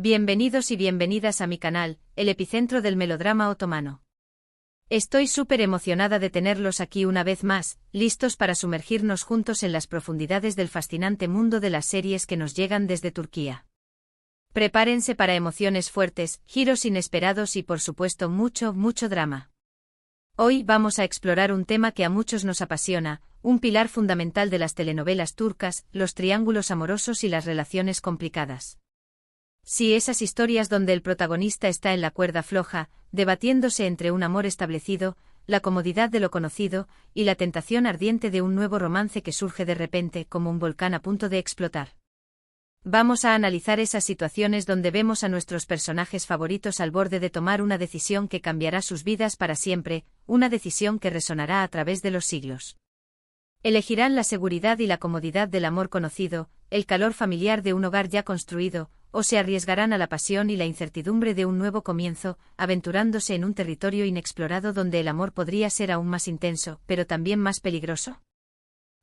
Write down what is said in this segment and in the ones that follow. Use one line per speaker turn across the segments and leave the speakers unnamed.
Bienvenidos y bienvenidas a mi canal, el epicentro del melodrama otomano. Estoy súper emocionada de tenerlos aquí una vez más, listos para sumergirnos juntos en las profundidades del fascinante mundo de las series que nos llegan desde Turquía. Prepárense para emociones fuertes, giros inesperados y por supuesto mucho drama. Hoy vamos a explorar un tema que a muchos nos apasiona, un pilar fundamental de las telenovelas turcas, los triángulos amorosos y las relaciones complicadas. Sí, esas historias donde el protagonista está en la cuerda floja, debatiéndose entre un amor establecido, la comodidad de lo conocido, y la tentación ardiente de un nuevo romance que surge de repente como un volcán a punto de explotar. Vamos a analizar esas situaciones donde vemos a nuestros personajes favoritos al borde de tomar una decisión que cambiará sus vidas para siempre, una decisión que resonará a través de los siglos. Elegirán la seguridad y la comodidad del amor conocido, el calor familiar de un hogar ya construido, o se arriesgarán a la pasión y la incertidumbre de un nuevo comienzo, aventurándose en un territorio inexplorado donde el amor podría ser aún más intenso, pero también más peligroso.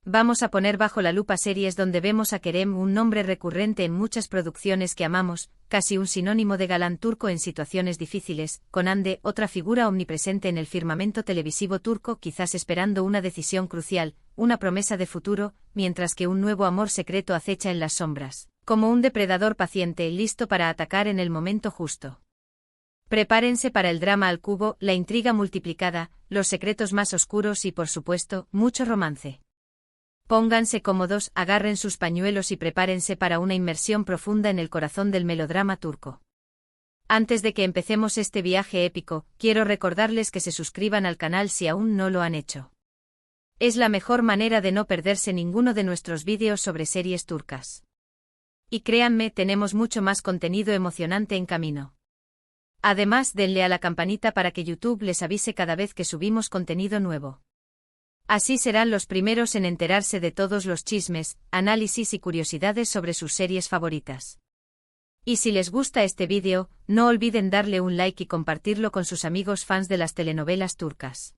Vamos a poner bajo la lupa series donde vemos a Kerem, un nombre recurrente en muchas producciones que amamos, casi un sinónimo de galán turco en situaciones difíciles, con Hande, otra figura omnipresente en el firmamento televisivo turco, quizás esperando una decisión crucial, una promesa de futuro, mientras que un nuevo amor secreto acecha en las sombras, como un depredador paciente listo para atacar en el momento justo. Prepárense para el drama al cubo, la intriga multiplicada, los secretos más oscuros y por supuesto, mucho romance. Pónganse cómodos, agarren sus pañuelos y prepárense para una inmersión profunda en el corazón del melodrama turco. Antes de que empecemos este viaje épico, quiero recordarles que se suscriban al canal si aún no lo han hecho. Es la mejor manera de no perderse ninguno de nuestros vídeos sobre series turcas. Y créanme, tenemos mucho más contenido emocionante en camino. Además, denle a la campanita para que YouTube les avise cada vez que subimos contenido nuevo. Así serán los primeros en enterarse de todos los chismes, análisis y curiosidades sobre sus series favoritas. Y si les gusta este vídeo, no olviden darle un like y compartirlo con sus amigos fans de las telenovelas turcas.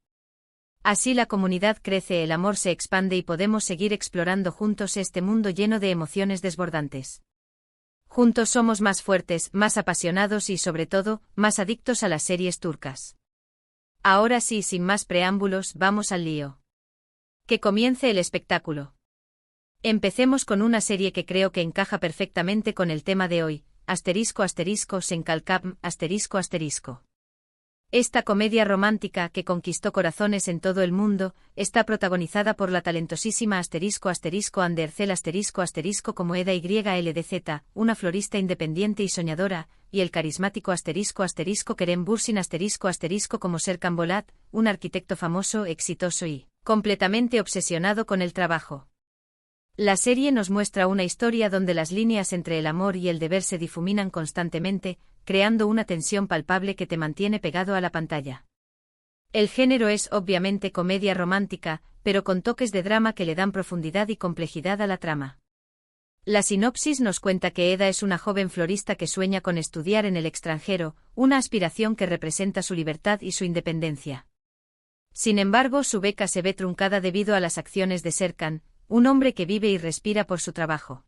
Así la comunidad crece, el amor se expande y podemos seguir explorando juntos este mundo lleno de emociones desbordantes. Juntos somos más fuertes, más apasionados y sobre todo, más adictos a las series turcas. Ahora sí, sin más preámbulos, vamos al lío. Que comience el espectáculo. Empecemos con una serie que creo que encaja perfectamente con el tema de hoy, **Sencalcap***. Esta comedia romántica que conquistó corazones en todo el mundo, está protagonizada por la talentosísima **Hande Erçel** como Eda YLDZ, una florista independiente y soñadora, y el carismático **Kerem Bürsin** como Serkan Bolat, un arquitecto famoso, exitoso y completamente obsesionado con el trabajo. La serie nos muestra una historia donde las líneas entre el amor y el deber se difuminan constantemente, creando una tensión palpable que te mantiene pegado a la pantalla. El género es obviamente comedia romántica, pero con toques de drama que le dan profundidad y complejidad a la trama. La sinopsis nos cuenta que Eda es una joven florista que sueña con estudiar en el extranjero, una aspiración que representa su libertad y su independencia. Sin embargo, su beca se ve truncada debido a las acciones de Serkan, un hombre que vive y respira por su trabajo.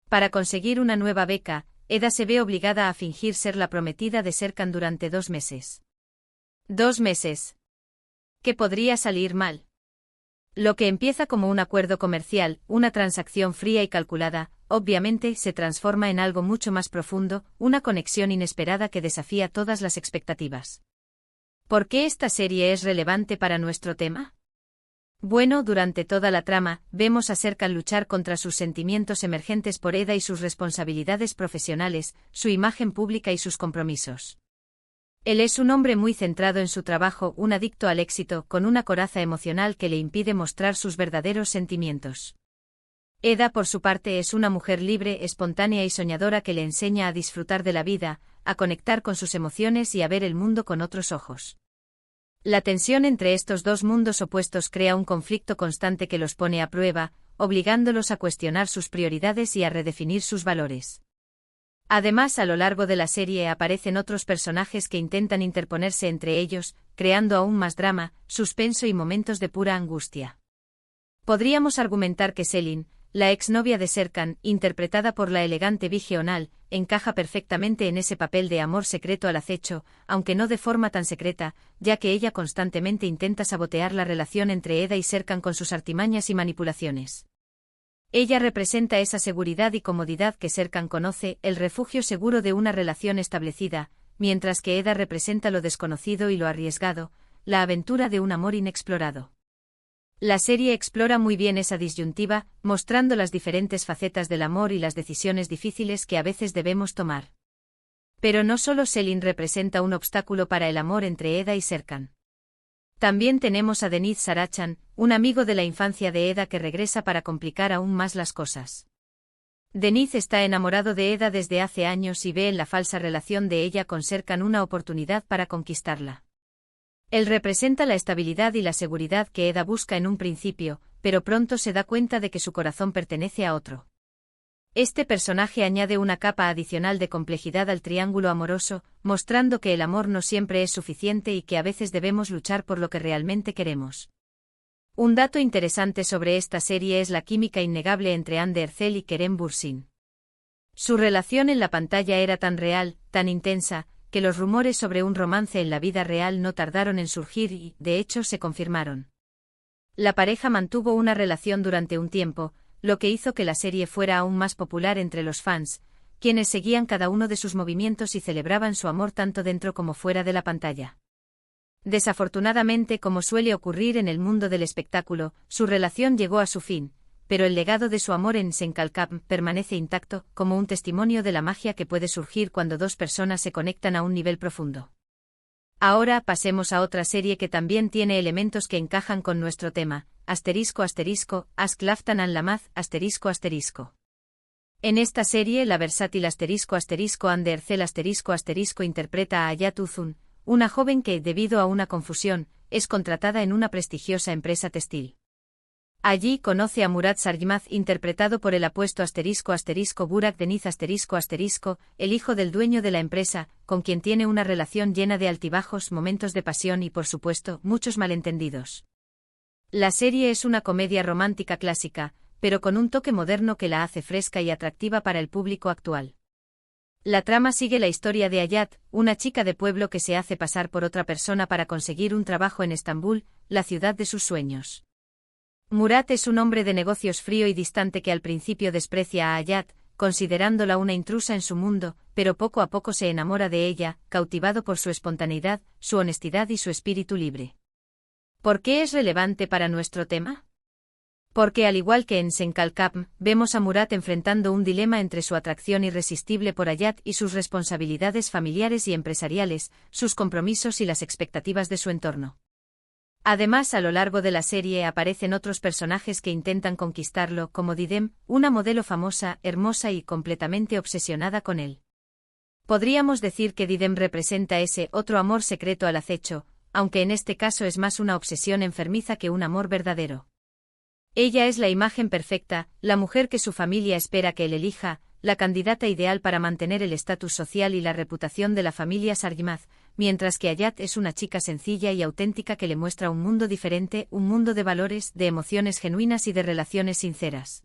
Para conseguir una nueva beca, Eda se ve obligada a fingir ser la prometida de Serkan durante 2 meses. 2 meses. ¿Qué podría salir mal? Lo que empieza como un acuerdo comercial, una transacción fría y calculada, obviamente se transforma en algo mucho más profundo, una conexión inesperada que desafía todas las expectativas. ¿Por qué esta serie es relevante para nuestro tema? Bueno, durante toda la trama, vemos a Serkan luchar contra sus sentimientos emergentes por Eda y sus responsabilidades profesionales, su imagen pública y sus compromisos. Él es un hombre muy centrado en su trabajo, un adicto al éxito, con una coraza emocional que le impide mostrar sus verdaderos sentimientos. Eda, por su parte, es una mujer libre, espontánea y soñadora que le enseña a disfrutar de la vida, a conectar con sus emociones y a ver el mundo con otros ojos. La tensión entre estos dos mundos opuestos crea un conflicto constante que los pone a prueba, obligándolos a cuestionar sus prioridades y a redefinir sus valores. Además, a lo largo de la serie aparecen otros personajes que intentan interponerse entre ellos, creando aún más drama, suspenso y momentos de pura angustia. Podríamos argumentar que Selin, La exnovia de Serkan, interpretada por la elegante Vige Onal, encaja perfectamente en ese papel de amor secreto al acecho, aunque no de forma tan secreta, ya que ella constantemente intenta sabotear la relación entre Eda y Serkan con sus artimañas y manipulaciones. Ella representa esa seguridad y comodidad que Serkan conoce, el refugio seguro de una relación establecida, mientras que Eda representa lo desconocido y lo arriesgado, la aventura de un amor inexplorado. La serie explora muy bien esa disyuntiva, mostrando las diferentes facetas del amor y las decisiones difíciles que a veces debemos tomar. Pero no solo Selin representa un obstáculo para el amor entre Eda y Serkan. También tenemos a Deniz Sarachan, un amigo de la infancia de Eda que regresa para complicar aún más las cosas. Deniz está enamorado de Eda desde hace años y ve en la falsa relación de ella con Serkan una oportunidad para conquistarla. Él representa la estabilidad y la seguridad que Eda busca en un principio, pero pronto se da cuenta de que su corazón pertenece a otro. Este personaje añade una capa adicional de complejidad al triángulo amoroso, mostrando que el amor no siempre es suficiente y que a veces debemos luchar por lo que realmente queremos. Un dato interesante sobre esta serie es la química innegable entre Hande Erçel y Kerem Bürsin. Su relación en la pantalla era tan real, tan intensa, que los rumores sobre un romance en la vida real no tardaron en surgir y, de hecho, se confirmaron. La pareja mantuvo una relación durante un tiempo, lo que hizo que la serie fuera aún más popular entre los fans, quienes seguían cada uno de sus movimientos y celebraban su amor tanto dentro como fuera de la pantalla. Desafortunadamente, como suele ocurrir en el mundo del espectáculo, su relación llegó a su fin, pero el legado de su amor en Senkalkam permanece intacto, como un testimonio de la magia que puede surgir cuando dos personas se conectan a un nivel profundo. Ahora pasemos a otra serie que también tiene elementos que encajan con nuestro tema, Ask Laftan an Lamaz, En esta serie la versátil Hande Erçel interpreta a Hayat Uzun, una joven que, debido a una confusión, es contratada en una prestigiosa empresa textil. Allí conoce a Murat Sargmaz interpretado por el apuesto Burak Deniz el hijo del dueño de la empresa, con quien tiene una relación llena de altibajos, momentos de pasión y por supuesto, muchos malentendidos. La serie es una comedia romántica clásica, pero con un toque moderno que la hace fresca y atractiva para el público actual. La trama sigue la historia de Hayat, una chica de pueblo que se hace pasar por otra persona para conseguir un trabajo en Estambul, la ciudad de sus sueños. Murat es un hombre de negocios frío y distante que al principio desprecia a Hayat, considerándola una intrusa en su mundo, pero poco a poco se enamora de ella, cautivado por su espontaneidad, su honestidad y su espíritu libre. ¿Por qué es relevante para nuestro tema? Porque al igual que en Senkalkam, vemos a Murat enfrentando un dilema entre su atracción irresistible por Hayat y sus responsabilidades familiares y empresariales, sus compromisos y las expectativas de su entorno. Además, a lo largo de la serie aparecen otros personajes que intentan conquistarlo, como Didem, una modelo famosa, hermosa y completamente obsesionada con él. Podríamos decir que Didem representa ese otro amor secreto al acecho, aunque en este caso es más una obsesión enfermiza que un amor verdadero. Ella es la imagen perfecta, la mujer que su familia espera que él elija, la candidata ideal para mantener el estatus social y la reputación de la familia Sargmaz, mientras que Hayat es una chica sencilla y auténtica que le muestra un mundo diferente, un mundo de valores, de emociones genuinas y de relaciones sinceras.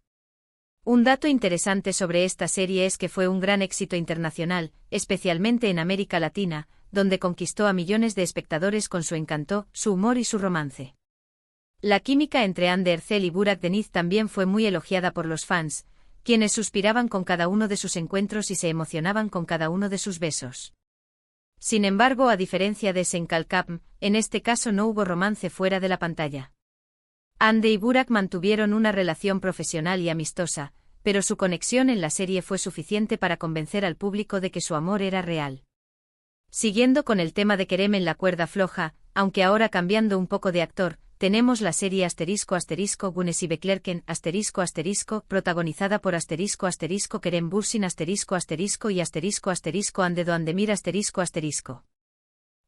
Un dato interesante sobre esta serie es que fue un gran éxito internacional, especialmente en América Latina, donde conquistó a millones de espectadores con su encanto, su humor y su romance. La química entre Hande Erçel y Burak Deniz también fue muy elogiada por los fans, quienes suspiraban con cada uno de sus encuentros y se emocionaban con cada uno de sus besos. Sin embargo, a diferencia de Senkalkam, en este caso no hubo romance fuera de la pantalla. Hande y Burak mantuvieron una relación profesional y amistosa, pero su conexión en la serie fue suficiente para convencer al público de que su amor era real. Siguiendo con el tema de Kerem en la cuerda floja, aunque ahora cambiando un poco de actor, tenemos la serie Güneşi Beklerken protagonizada por Kerem Bürsin y Hande Doğandemir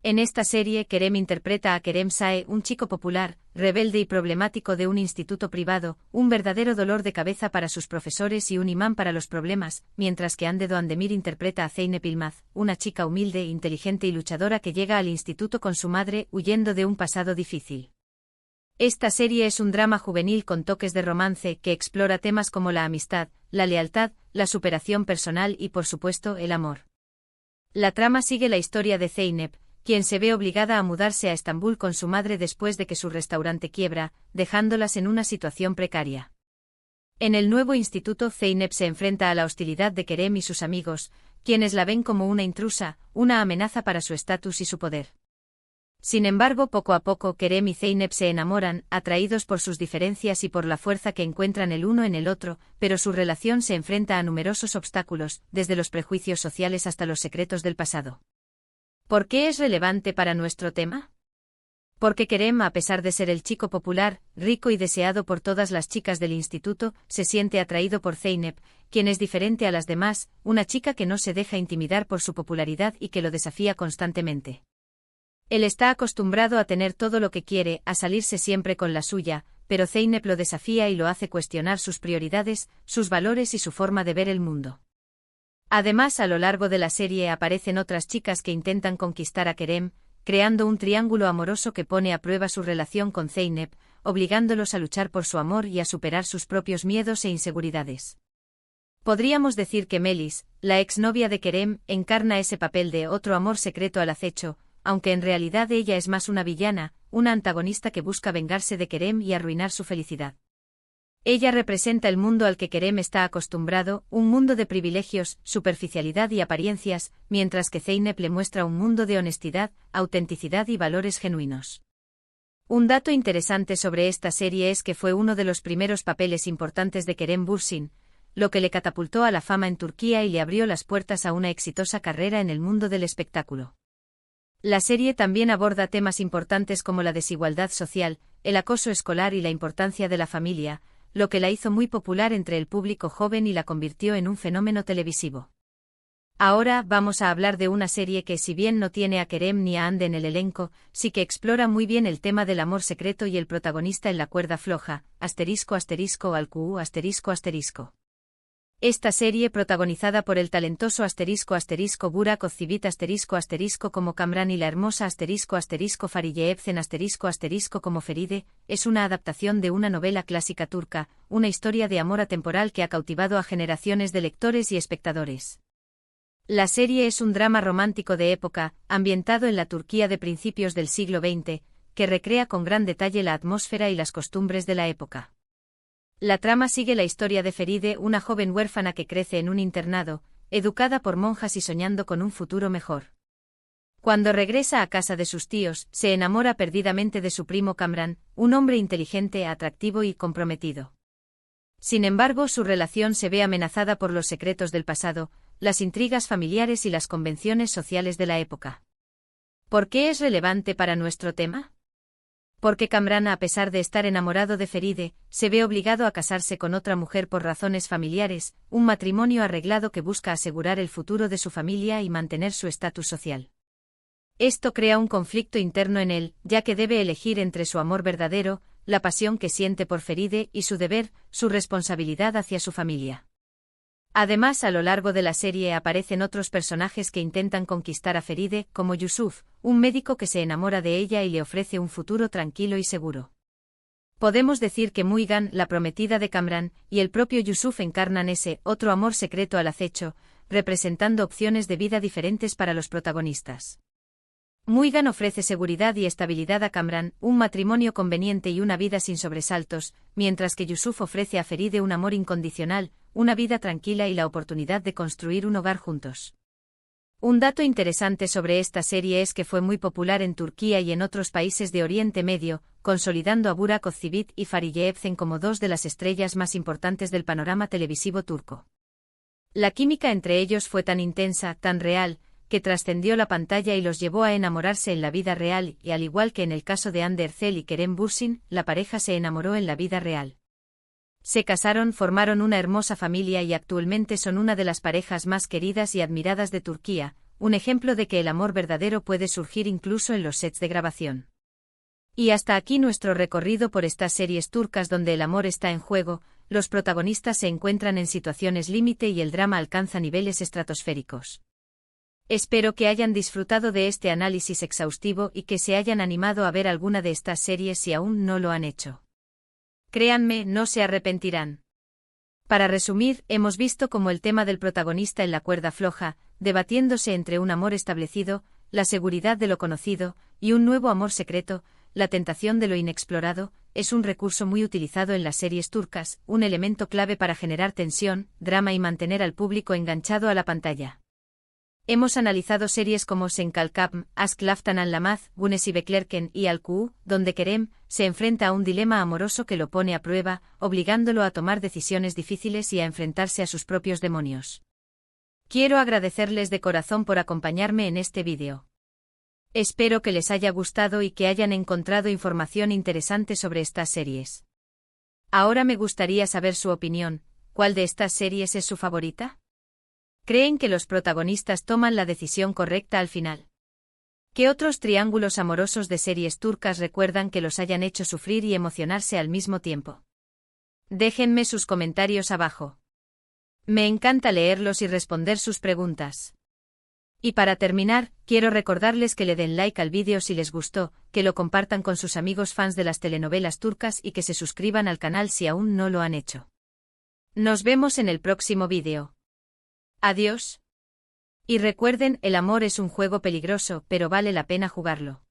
En esta serie Kerem interpreta a Kerem Sae, un chico popular, rebelde y problemático de un instituto privado, un verdadero dolor de cabeza para sus profesores y un imán para los problemas, mientras que Hande Doğandemir interpreta a Zeynep Yılmaz, una chica humilde, inteligente y luchadora que llega al instituto con su madre, huyendo de un pasado difícil. Esta serie es un drama juvenil con toques de romance que explora temas como la amistad, la lealtad, la superación personal y, por supuesto, el amor. La trama sigue la historia de Zeynep, quien se ve obligada a mudarse a Estambul con su madre después de que su restaurante quiebra, dejándolas en una situación precaria. En el nuevo instituto, Zeynep se enfrenta a la hostilidad de Kerem y sus amigos, quienes la ven como una intrusa, una amenaza para su estatus y su poder. Sin embargo, poco a poco Kerem y Zeynep se enamoran, atraídos por sus diferencias y por la fuerza que encuentran el uno en el otro, pero su relación se enfrenta a numerosos obstáculos, desde los prejuicios sociales hasta los secretos del pasado. ¿Por qué es relevante para nuestro tema? Porque Kerem, a pesar de ser el chico popular, rico y deseado por todas las chicas del instituto, se siente atraído por Zeynep, quien es diferente a las demás, una chica que no se deja intimidar por su popularidad y que lo desafía constantemente. Él está acostumbrado a tener todo lo que quiere, a salirse siempre con la suya, pero Zeynep lo desafía y lo hace cuestionar sus prioridades, sus valores y su forma de ver el mundo. Además, a lo largo de la serie aparecen otras chicas que intentan conquistar a Kerem, creando un triángulo amoroso que pone a prueba su relación con Zeynep, obligándolos a luchar por su amor y a superar sus propios miedos e inseguridades. Podríamos decir que Melis, la exnovia de Kerem, encarna ese papel de otro amor secreto al acecho, aunque en realidad ella es más una villana, una antagonista que busca vengarse de Kerem y arruinar su felicidad. Ella representa el mundo al que Kerem está acostumbrado, un mundo de privilegios, superficialidad y apariencias, mientras que Zeynep le muestra un mundo de honestidad, autenticidad y valores genuinos. Un dato interesante sobre esta serie es que fue uno de los primeros papeles importantes de Kerem Bürsin, lo que le catapultó a la fama en Turquía y le abrió las puertas a una exitosa carrera en el mundo del espectáculo. La serie también aborda temas importantes como la desigualdad social, el acoso escolar y la importancia de la familia, lo que la hizo muy popular entre el público joven y la convirtió en un fenómeno televisivo. Ahora vamos a hablar de una serie que, si bien no tiene a Kerem ni a Hande en el elenco, sí que explora muy bien el tema del amor secreto y el protagonista en la cuerda floja, ****. Esta serie, protagonizada por el talentoso ***Burak Özçivit como Kamran y la hermosa ***Fariye Evcen como Feride, es una adaptación de una novela clásica turca, una historia de amor atemporal que ha cautivado a generaciones de lectores y espectadores. La serie es un drama romántico de época, ambientado en la Turquía de principios del siglo XX, que recrea con gran detalle la atmósfera y las costumbres de la época. La trama sigue la historia de Feride, una joven huérfana que crece en un internado, educada por monjas y soñando con un futuro mejor. Cuando regresa a casa de sus tíos, se enamora perdidamente de su primo Kamran, un hombre inteligente, atractivo y comprometido. Sin embargo, su relación se ve amenazada por los secretos del pasado, las intrigas familiares y las convenciones sociales de la época. ¿Por qué es relevante para nuestro tema? Porque Kamran, a pesar de estar enamorado de Feride, se ve obligado a casarse con otra mujer por razones familiares, un matrimonio arreglado que busca asegurar el futuro de su familia y mantener su estatus social. Esto crea un conflicto interno en él, ya que debe elegir entre su amor verdadero, la pasión que siente por Feride y su deber, su responsabilidad hacia su familia. Además, a lo largo de la serie aparecen otros personajes que intentan conquistar a Feride, como Yusuf, un médico que se enamora de ella y le ofrece un futuro tranquilo y seguro. Podemos decir que Müjgan, la prometida de Kamran, y el propio Yusuf encarnan ese otro amor secreto al acecho, representando opciones de vida diferentes para los protagonistas. Müjgan ofrece seguridad y estabilidad a Kamran, un matrimonio conveniente y una vida sin sobresaltos, mientras que Yusuf ofrece a Feride un amor incondicional, una vida tranquila y la oportunidad de construir un hogar juntos. Un dato interesante sobre esta serie es que fue muy popular en Turquía y en otros países de Oriente Medio, consolidando a Burak Özçivit y Fariye Evcen como dos de las estrellas más importantes del panorama televisivo turco. La química entre ellos fue tan intensa, tan real, que trascendió la pantalla y los llevó a enamorarse en la vida real, y al igual que en el caso de Hande Erçel y Kerem Bürsin, la pareja se enamoró en la vida real. Se casaron, formaron una hermosa familia y actualmente son una de las parejas más queridas y admiradas de Turquía, un ejemplo de que el amor verdadero puede surgir incluso en los sets de grabación. Y hasta aquí nuestro recorrido por estas series turcas donde el amor está en juego, los protagonistas se encuentran en situaciones límite y el drama alcanza niveles estratosféricos. Espero que hayan disfrutado de este análisis exhaustivo y que se hayan animado a ver alguna de estas series si aún no lo han hecho. Créanme, no se arrepentirán. Para resumir, hemos visto cómo el tema del protagonista en la cuerda floja, debatiéndose entre un amor establecido, la seguridad de lo conocido, y un nuevo amor secreto, la tentación de lo inexplorado, es un recurso muy utilizado en las series turcas, un elemento clave para generar tensión, drama y mantener al público enganchado a la pantalla. Hemos analizado series como Sen Kalkapm, Aşk Laftan Anlamaz, Güneşi Beklerken y Al-Ku, donde Kerem se enfrenta a un dilema amoroso que lo pone a prueba, obligándolo a tomar decisiones difíciles y a enfrentarse a sus propios demonios. Quiero agradecerles de corazón por acompañarme en este vídeo. Espero que les haya gustado y que hayan encontrado información interesante sobre estas series. Ahora me gustaría saber su opinión, ¿cuál de estas series es su favorita? ¿Creen que los protagonistas toman la decisión correcta al final? ¿Qué otros triángulos amorosos de series turcas recuerdan que los hayan hecho sufrir y emocionarse al mismo tiempo? Déjenme sus comentarios abajo. Me encanta leerlos y responder sus preguntas. Y para terminar, quiero recordarles que le den like al vídeo si les gustó, que lo compartan con sus amigos fans de las telenovelas turcas y que se suscriban al canal si aún no lo han hecho. Nos vemos en el próximo vídeo. Adiós. Y recuerden, el amor es un juego peligroso, pero vale la pena jugarlo.